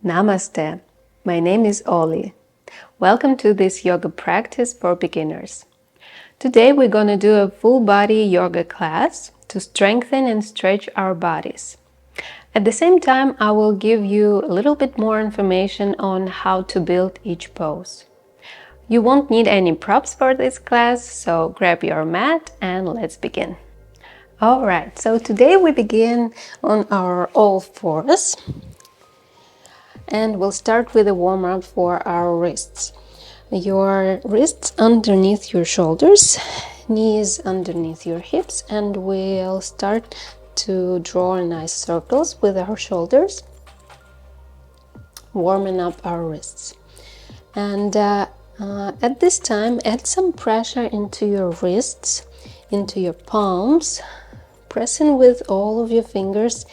Namaste. My name is Oli. Welcome to this yoga practice for beginners. Today we're going to do a full body yoga class to strengthen and stretch our bodies. At the same time, I will give you a little bit more information on how to build each pose. You won't need any props for this class, so grab your mat and let's begin. Alright, so today we begin on our all fours. And we'll start with a warm-up for our wrists. Your wrists underneath your shoulders, knees underneath your hips, and we'll start to draw nice circles with our shoulders, warming up our wrists. And at this time, add some pressure into your wrists, into your palms, pressing with all of your fingers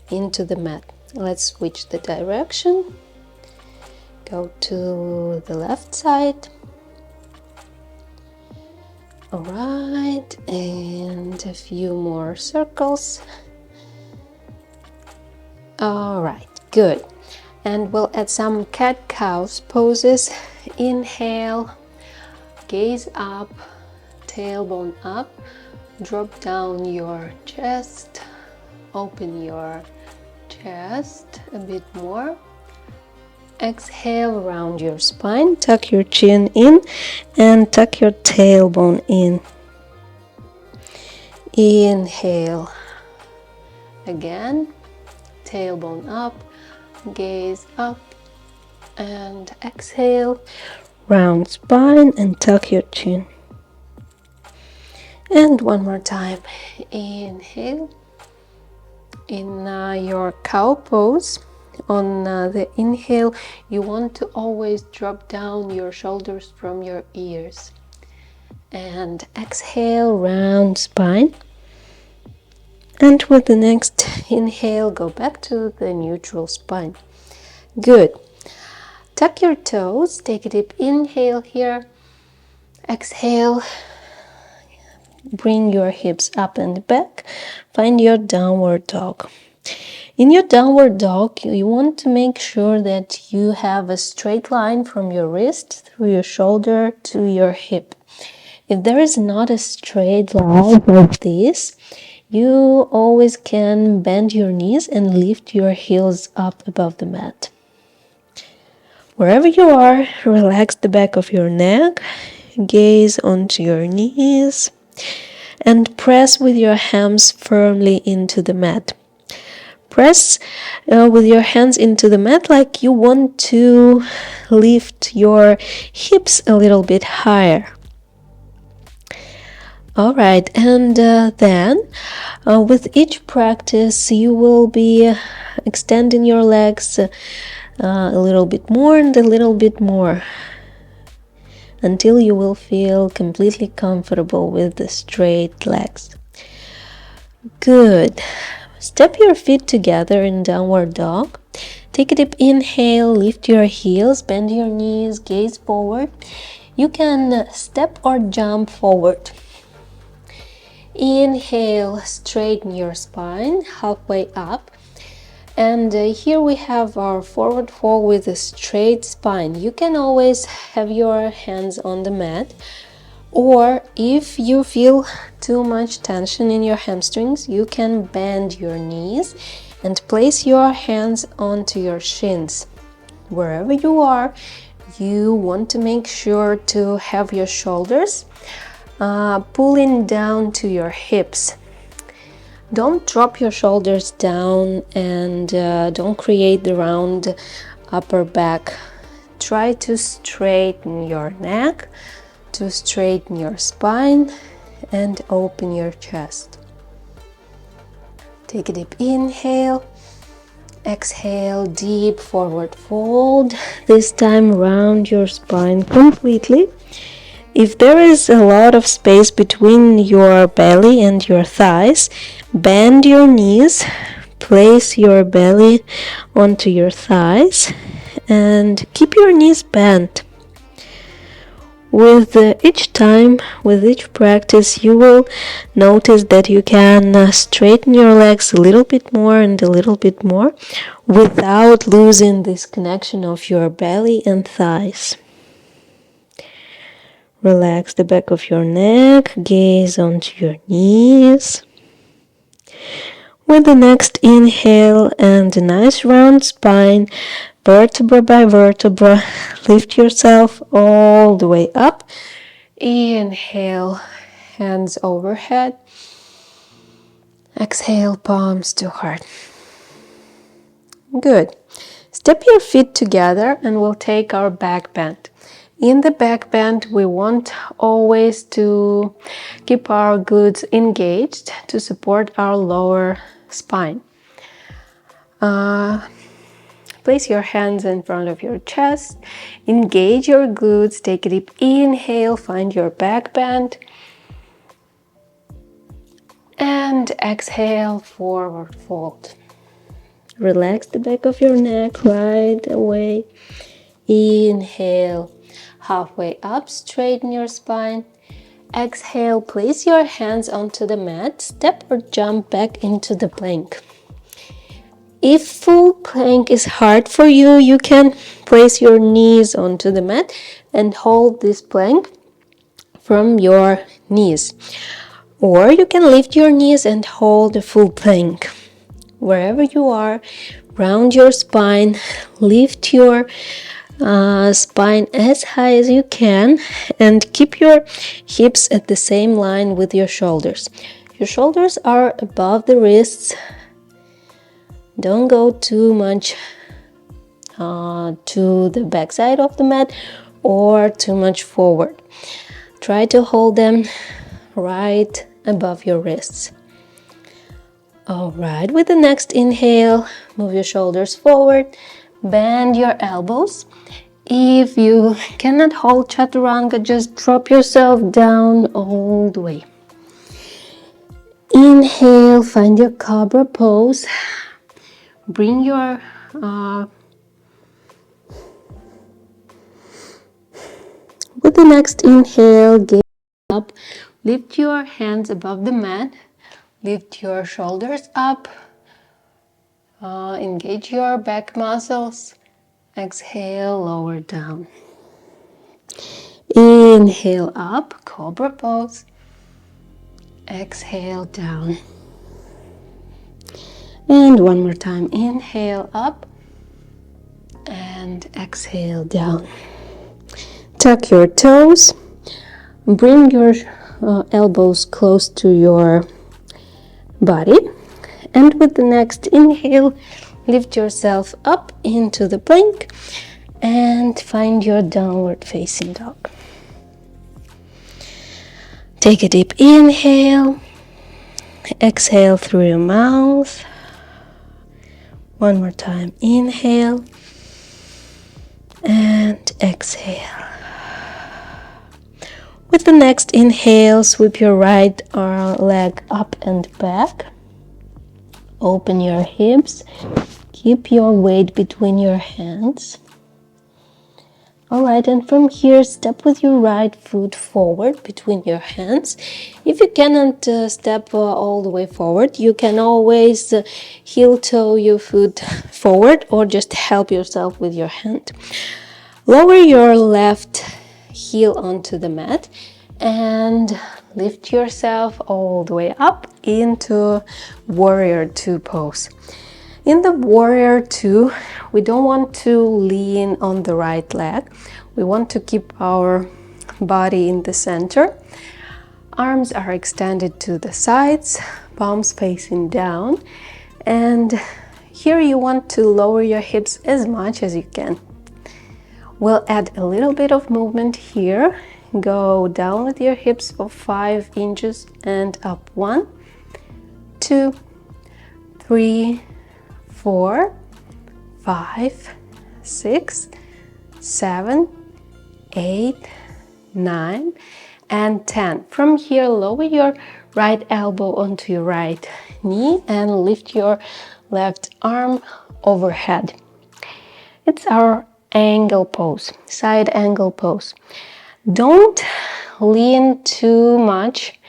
into the mat. Let's switch the direction. Go to the left side. All right, and a few more circles. All right, good. And we'll add some cat-cow poses. Inhale, gaze up, tailbone up, drop down your chest, open your chest a bit more. Exhale, round your spine, tuck your chin in and tuck your tailbone in. Inhale. Again, tailbone up, gaze up, and exhale, round spine and tuck your chin. And one more time. Inhale. In your cow pose, on the inhale, you want to always drop down your shoulders from your ears. And exhale, round spine. And with the next inhale, go back to the neutral spine. Good. Tuck your toes, take a deep inhale here. Exhale. Bring your hips up and back. Find your downward dog. In your downward dog, you want to make sure that you have a straight line from your wrist through your shoulder to your hip. If there is not a straight line like this, you always can bend your knees and lift your heels up above the mat. Wherever you are, relax the back of your neck, gaze onto your knees, and press with your hands firmly into the mat. Press with your hands into the mat like you want to lift your hips a little bit higher. Alright, and then with each practice you will be extending your legs a little bit more and a little bit more, until you will feel completely comfortable with the straight legs. Good. Step your feet together in downward dog. Take a deep inhale, lift your heels, bend your knees, gaze forward. You can step or jump forward. Inhale, straighten your spine halfway up. And here we have our forward fold with a straight spine. You can always have your hands on the mat, or if you feel too much tension in your hamstrings, you can bend your knees and place your hands onto your shins. Wherever you are, you want to make sure to have your shoulders pulling down to your hips. Don't drop your shoulders down and don't create the round upper back. Try to straighten your neck, to straighten your spine, and open your chest. Take a deep inhale. Exhale, deep forward fold. This time round your spine completely. If there is a lot of space between your belly and your thighs, bend your knees, place your belly onto your thighs, and keep your knees bent. With each time, with each practice, you will notice that you can straighten your legs a little bit more and a little bit more without losing this connection of your belly and thighs. Relax the back of your neck, gaze onto your knees. With the next inhale and a nice round spine, vertebra by vertebra, lift yourself all the way up. Inhale, hands overhead. Exhale, palms to heart. Good. Step your feet together and we'll take our back bend. In the back bend, we want always to keep our glutes engaged to support our lower spine. Place your hands in front of your chest. Engage your glutes. Take a deep inhale. Find your back bend. And exhale, forward fold. Relax the back of your neck right away. Inhale, halfway up, straighten your spine. Exhale, place your hands onto the mat. Step or jump back into the plank. If full plank is hard for you, you can place your knees onto the mat and hold this plank from your knees. Or you can lift your knees and hold the full plank. Wherever you are, round your spine, lift your spine as high as you can and keep your hips at the same line with your shoulders. Your shoulders are above the wrists. Don't go too much to the back side of the mat or too much forward. Try to hold them right above your wrists. Alright, with the next inhale, move your shoulders forward, bend your elbows. If you cannot hold chaturanga, just drop yourself down all the way. Inhale, find your cobra pose. Bring your with the next inhale, gaze up, lift your hands above the mat, lift your shoulders up, engage your back muscles. Exhale, lower down. Inhale up, cobra pose. Exhale, down. And one more time, inhale up and exhale down. Tuck your toes, bring your elbows close to your body, and with the next inhale, lift yourself up into the plank and find your downward facing dog. Take a deep inhale, exhale through your mouth. One more time, inhale and exhale. With the next inhale, sweep your right leg up and back. Open your hips. Keep your weight between your hands. Alright, and from here, step with your right foot forward between your hands. If you cannot step all the way forward, you can always heel toe your foot forward or just help yourself with your hand. Lower your left heel onto the mat and lift yourself all the way up into warrior two pose. In the warrior two, we don't want to lean on the right leg. We want to keep our body in the center. Arms are extended to the sides, palms facing down. And here you want to lower your hips as much as you can. We'll add a little bit of movement here. Go down with your hips for 5 inches and up. 1, 2, 3, 4, 5, 6, 7, 8, 9, and 10. From here, lower your right elbow onto your right knee and lift your left arm overhead. It's our angle pose, side angle pose. Don't lean too much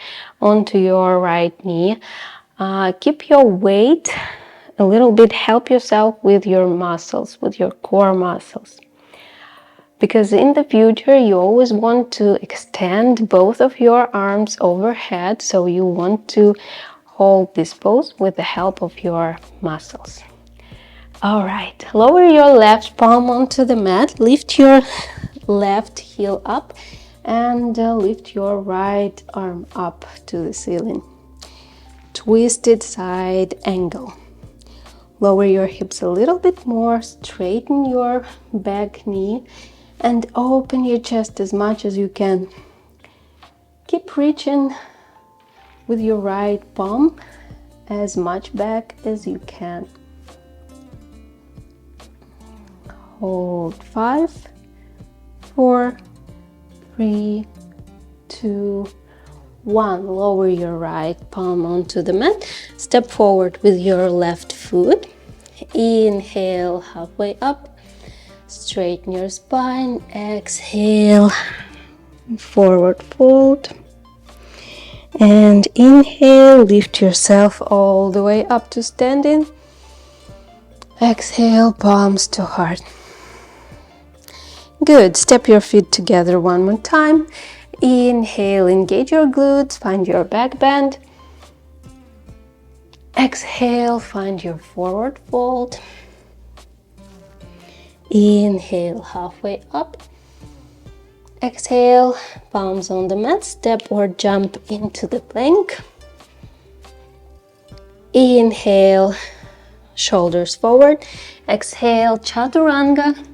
onto your right knee. Keep your weight a little bit. Help yourself with your muscles, with your core muscles. Because in the future, you always want to extend both of your arms overhead. So you want to hold this pose with the help of your muscles. All right, lower your left palm onto the mat. Lift your left heel up and lift your right arm up to the ceiling. Twisted side angle. Lower your hips a little bit more, straighten your back knee and open your chest as much as you can. Keep reaching with your right palm as much back as you can. Hold 5, 4, 3, 2, 1. Lower your right palm onto the mat. Step forward with your left foot. Inhale, halfway up. Straighten your spine. Exhale, forward fold. And inhale, lift yourself all the way up to standing. Exhale, palms to heart. Good. Step your feet together one more time. Inhale, engage your glutes, find your back bend. Exhale, find your forward fold. Inhale, halfway up. Exhale, palms on the mat, step or jump into the plank. Inhale, shoulders forward. Exhale, chaturanga.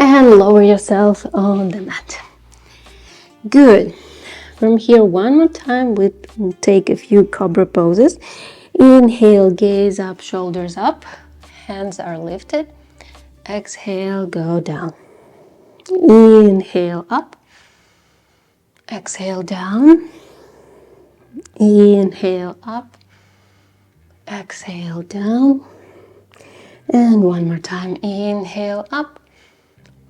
And lower yourself on the mat. Good. From here, one more time, we'll take a few cobra poses. Inhale, gaze up, shoulders up. Hands are lifted. Exhale, go down. Inhale, up. Exhale, down. Inhale, up. Exhale, down. And one more time. Inhale, up.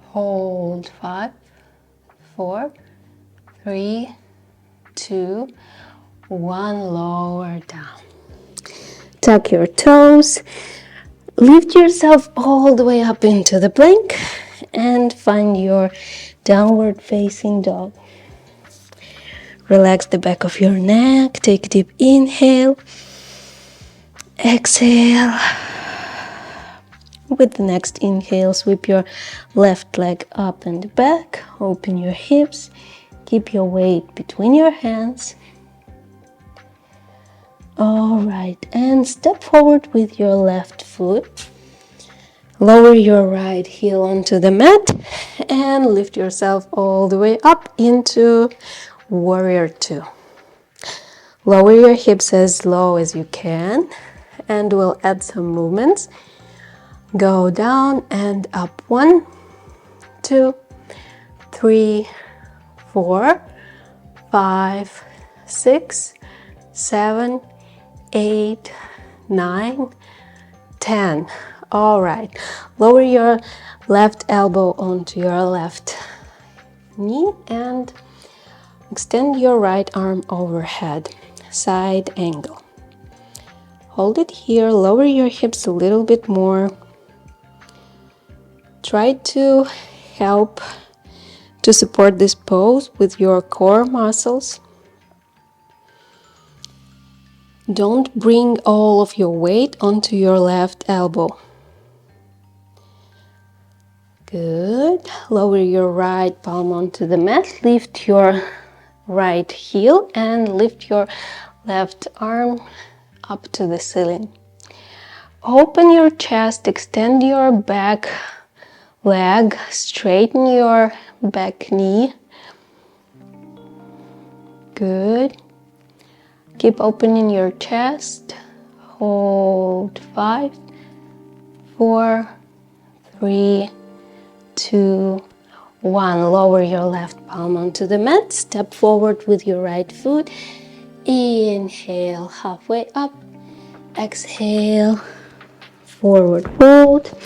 Hold 5, 4, 3, 2, 1. Lower down. Tuck your toes. Lift yourself all the way up into the plank and find your downward facing dog. Relax the back of your neck. Take a deep inhale. Exhale. With the next inhale, sweep your left leg up and back. Open your hips. Keep your weight between your hands. All right, and step forward with your left foot. Lower your right heel onto the mat and lift yourself all the way up into Warrior 2. Lower your hips as low as you can and we'll add some movements. Go down and up. 1, 2, 3, 4, 5, 6, 7, 8, 9, 10. All right. Lower your left elbow onto your left knee and extend your right arm overhead. Side angle. Hold it here. Lower your hips a little bit more. Try to help to support this pose with your core muscles. Don't bring all of your weight onto your left elbow. Good. Lower your right palm onto the mat. Lift your right heel and lift your left arm up to the ceiling. Open your chest, extend your back leg, straighten your back knee. Good. Keep opening your chest. Hold 5, 4, 3, 2, 1. Lower your left palm onto the mat. Step forward with your right foot. Inhale, halfway up. Exhale, forward fold.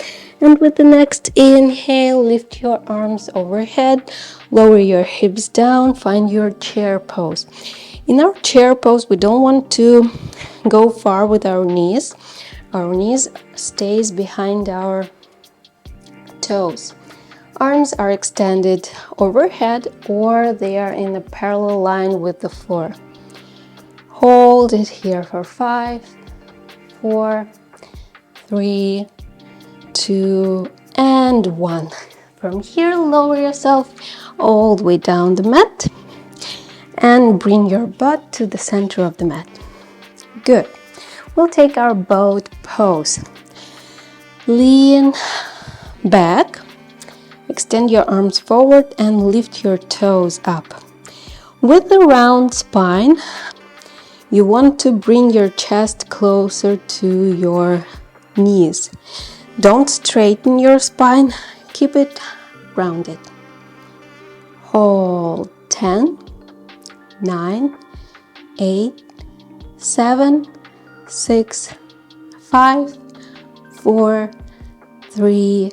And with the next inhale, lift your arms overhead, lower your hips down, find your chair pose. In our chair pose, we don't want to go far with our knees. Our knees stays behind our toes. Arms are extended overhead or they are in a parallel line with the floor. Hold it here for 5, 4, 3, 2, and 1. From here, lower yourself all the way down the mat and bring your butt to the center of the mat. Good. We'll take our boat pose. Lean back, extend your arms forward and lift your toes up. With the round spine, you want to bring your chest closer to your knees. Don't straighten your spine, keep it rounded. Hold 10, 9, 8, 7, 6, 5, 4, 3,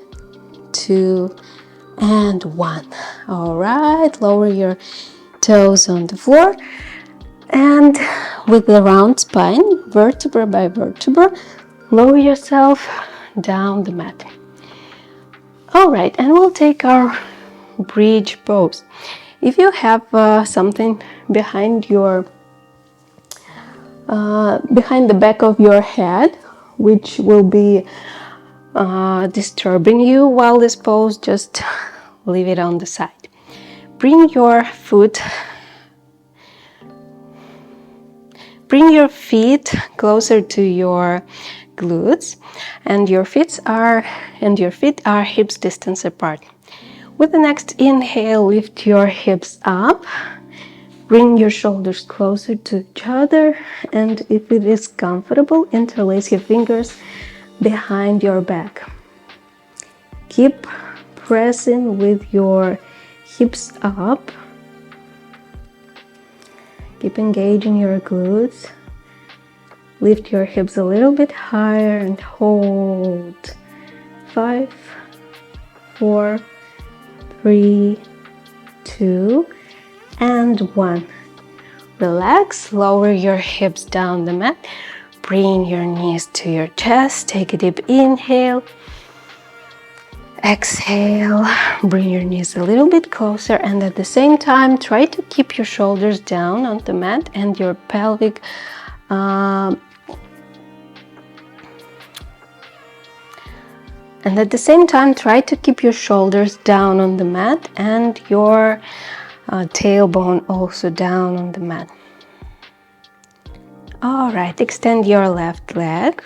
2, and 1. All right, lower your toes on the floor. And with the round spine, vertebra by vertebra, lower yourself down the mat. All right, and we'll take our bridge pose. If you have something behind the back of your head, which will be disturbing you while this pose, just leave it on the side. Bring your feet closer to your glutes, and your feet are hips distance apart. With the next inhale, lift your hips up, bring your shoulders closer to each other, and if it is comfortable, interlace your fingers behind your back. Keep pressing with your hips up. Keep engaging your glutes. Lift your hips a little bit higher and hold. 5, 4, 3, 2, and 1. Relax, lower your hips down the mat. Bring your knees to your chest. Take a deep inhale. Exhale, bring your knees a little bit closer, and at the same time try to keep your shoulders down on the mat and your pelvic and at the same time try to keep your shoulders down on the mat and your tailbone also down on the mat. All right, extend your left leg.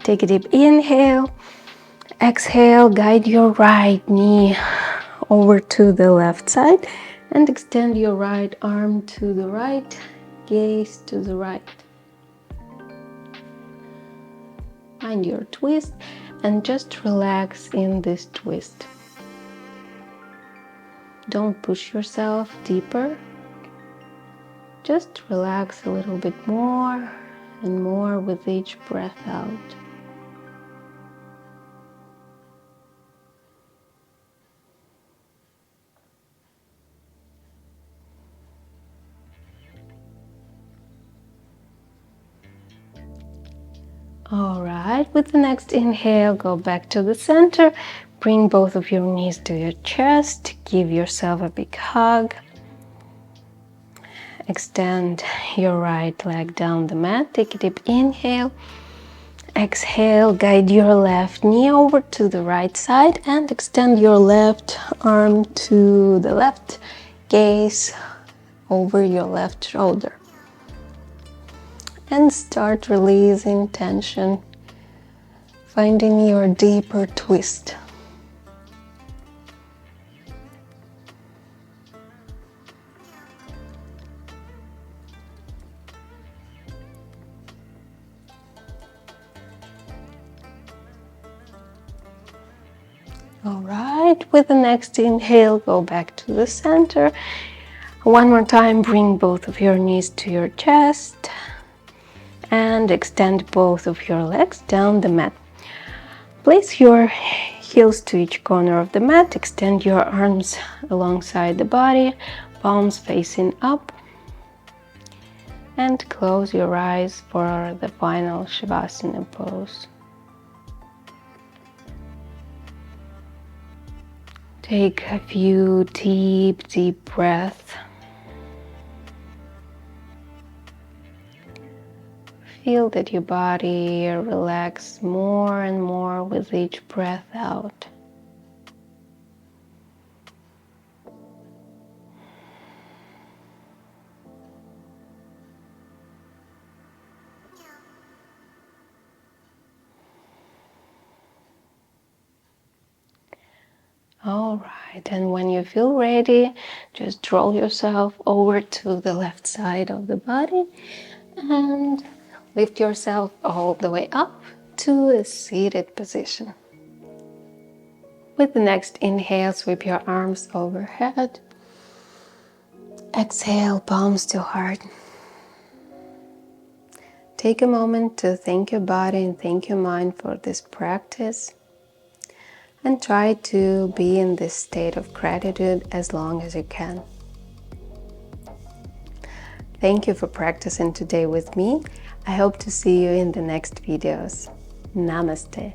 Take a deep inhale. Exhale, guide your right knee over to the left side and extend your right arm to the right, gaze to the right. Find your twist and just relax in this twist. Don't push yourself deeper. Just relax a little bit more and more with each breath out. All right, with the next inhale, go back to the center. Bring both of your knees to your chest. Give yourself a big hug. Extend your right leg down the mat. Take a deep inhale. Exhale, guide your left knee over to the right side and extend your left arm to the left. Gaze over your left shoulder. And start releasing tension, finding your deeper twist. All right, with the next inhale, go back to the center. One more time, bring both of your knees to your chest and extend both of your legs down the mat. Place your heels to each corner of the mat, extend your arms alongside the body, palms facing up, and close your eyes for the final Shavasana pose. Take a few deep breaths. Feel that your body relaxes more and more with each breath out. All right, and when you feel ready, just roll yourself over to the left side of the body and lift yourself all the way up to a seated position. With the next inhale, sweep your arms overhead. Exhale, palms to heart. Take a moment to thank your body and thank your mind for this practice. And try to be in this state of gratitude as long as you can. Thank you for practicing today with me. I hope to see you in the next videos. Namaste.